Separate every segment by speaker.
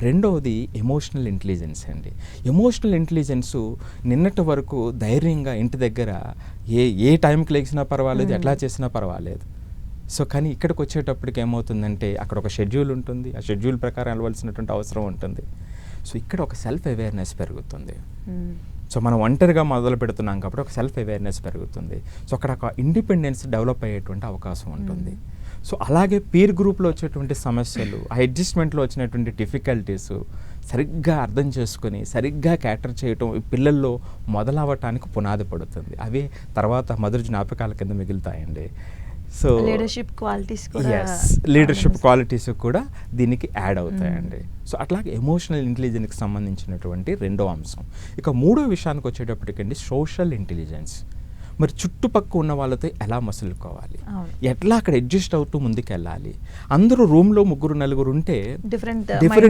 Speaker 1: రెండవది emotional intelligence అండి. Emotional intelligence నిన్నటి వరకు ధైర్యంగా ఇంటి దగ్గర ఏ టైంకి లేచినా పర్వాలేదు, ఎట్లా చేసినా పర్వాలేదు. సో కానీ ఇక్కడికి వచ్చేటప్పటికి ఏమవుతుందంటే అక్కడ ఒక షెడ్యూల్ ఉంటుంది, ఆ షెడ్యూల్ ప్రకారం వెళ్ళవలసినటువంటి అవసరం ఉంటుంది. సో ఇక్కడ ఒక సెల్ఫ్ అవేర్నెస్ పెరుగుతుంది. సో మనం ఒంటరిగా మొదలు పెడుతున్నాం కాబట్టి ఒక సెల్ఫ్ అవేర్నెస్ పెరుగుతుంది. సో అక్కడ ఒక ఇండిపెండెన్స్ డెవలప్ అయ్యేటువంటి అవకాశం ఉంటుంది. సో అలాగే పీర్ గ్రూప్లో వచ్చేటువంటి సమస్యలు, ఆ అడ్జస్ట్మెంట్లో వచ్చినటువంటి డిఫికల్టీస్ సరిగ్గా అర్థం చేసుకొని సరిగ్గా క్యాటర్ చేయటం ఈ పిల్లల్లో మొదలవ్వటానికి పునాది పడుతుంది. అవే తర్వాత మధుర జ్ఞాపకాల కింద మిగులుతాయండి. సో లీడర్షిప్ క్వాలిటీస్ కూడా దీనికి యాడ్ అవుతాయండి. సో అట్లాగే ఎమోషనల్ ఇంటెలిజెన్స్కి సంబంధించినటువంటి రెండో అంశం. ఇక మూడో విషయానికి వచ్చేటప్పటికండి సోషల్ ఇంటెలిజెన్స్. మరి చుట్టుపక్కల ఉన్న వాళ్ళతో ఎలా మసులుకోవాలి, ఎట్లా అక్కడ అడ్జస్ట్ అవుతూ ముందుకెళ్ళాలి. అందరూ రూమ్లో 3-4 ఉంటే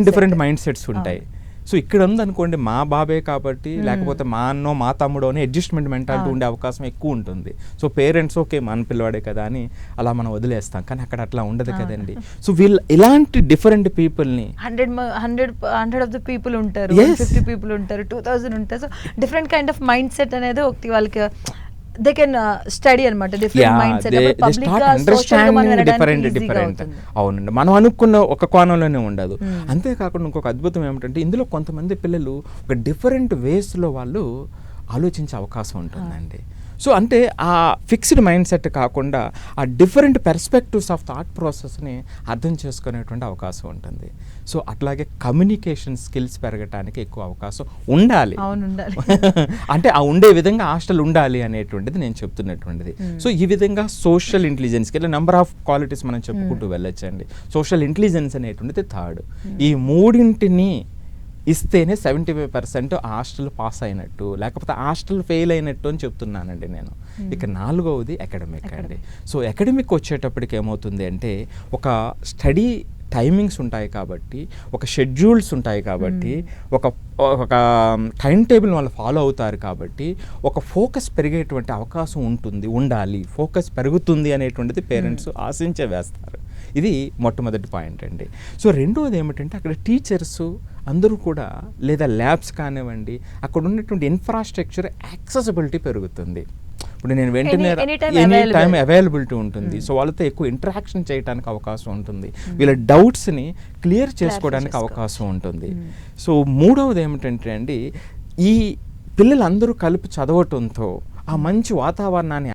Speaker 1: డిఫరెంట్ మైండ్ సెట్స్ ఉంటాయి. సో ఇక్కడ ఉందనుకోండి మా బాబే కాబట్టి, లేకపోతే మా అన్నో మా తమ్ముడో అని అడ్జస్ట్మెంట్ మెంటాలిటీ ఉండే అవకాశం ఎక్కువ ఉంటుంది. సో పేరెంట్స్ ఓకే మన పిల్లవాడే కదా అని అలా మనం వదిలేస్తాం, కానీ అక్కడ అట్లా ఉండదు కదండి. సో వీళ్ళు ఇలాంటి డిఫరెంట్ పీపుల్ని
Speaker 2: 100 ఆఫ్ ద పీపుల్ ఉంటారు, 50 పీపుల్ ఉంటారు, 2000 ఉంటారు. So different kind of mind set అనేది ఒకటి వాళ్ళకి they can study అనమాట. డిఫరెంట్ మైండ్ సెట్ పబ్లిక్ గా సోషల్ గా
Speaker 1: డిఫరెంట్. అవునండి, మనం అనుకున్న ఒక కోణంలోనే ఉండదు. అంతేకాకుండా ఇంకొక అద్భుతం ఏమిటంటే ఇందులో కొంతమంది పిల్లలు ఒక డిఫరెంట్ వేస్లో వాళ్ళు ఆలోచించే అవకాశం ఉంటుందండి. సో అంటే ఆ ఫిక్స్డ్ మైండ్ సెట్ కాకుండా ఆ డిఫరెంట్ పర్స్పెక్టివ్స్ ఆఫ్ థాట్ ప్రాసెస్ని అర్థం చేసుకునేటువంటి అవకాశం ఉంటుంది. సో అట్లాగే కమ్యూనికేషన్ స్కిల్స్ పెరగటానికి ఎక్కువ అవకాశం ఉండాలి. అంటే ఆ ఉండే విధంగా హాస్టల్ ఉండాలి అనేటువంటిది నేను చెప్తున్నటువంటిది. సో ఈ విధంగా సోషల్ ఇంటెలిజెన్స్కి ఇలా నెంబర్ ఆఫ్ క్వాలిటీస్ మనం చెప్పుకుంటూ వెళ్ళొచ్చండి. సోషల్ ఇంటెలిజెన్స్ అనేటువంటిది థర్డ్. ఈ మూడింటిని ఇస్తేనే 75% హాస్టల్ పాస్ అయినట్టు, లేకపోతే హాస్టల్ ఫెయిల్ అయినట్టు అని చెప్తున్నానండి నేను. ఇక నాలుగవది అకాడమిక్ అండి. సో అకాడమిక్ వచ్చేటప్పటికి ఏమవుతుంది అంటే ఒక స్టడీ టైమింగ్స్ ఉంటాయి కాబట్టి, ఒక షెడ్యూల్స్ ఉంటాయి కాబట్టి, ఒక టైం టేబుల్ వాళ్ళు ఫాలో అవుతారు కాబట్టి ఒక ఫోకస్ పెరిగేటువంటి అవకాశం ఉండాలి. ఫోకస్ పెరుగుతుంది అనేటువంటిది పేరెంట్స్ ఆశించే వేస్తారు. ఇది మొట్టమొదటి పాయింట్ అండి. సో రెండవది ఏమిటంటే అక్కడ టీచర్స్ అందరూ కూడా లేదా ల్యాబ్స్ కానివ్వండి, అక్కడ ఉన్నటువంటి ఇన్ఫ్రాస్ట్రక్చర్ యాక్సెసిబిలిటీ పెరుగుతుంది. ఇప్పుడు నేను వెంటనే ఎనీ టైం అవైలబిలిటీ ఉంటుంది. సో వాళ్ళతో ఎక్కువ ఇంటరాక్షన్ చేయడానికి అవకాశం ఉంటుంది, వీళ్ళ డౌట్స్ని క్లియర్ చేసుకోవడానికి అవకాశం ఉంటుంది. సో మూడవది ఏమిటంటే అండి, ఈ పిల్లలందరూ కలిపి చదవటంతో ఆ మంచి వాతావరణాన్ని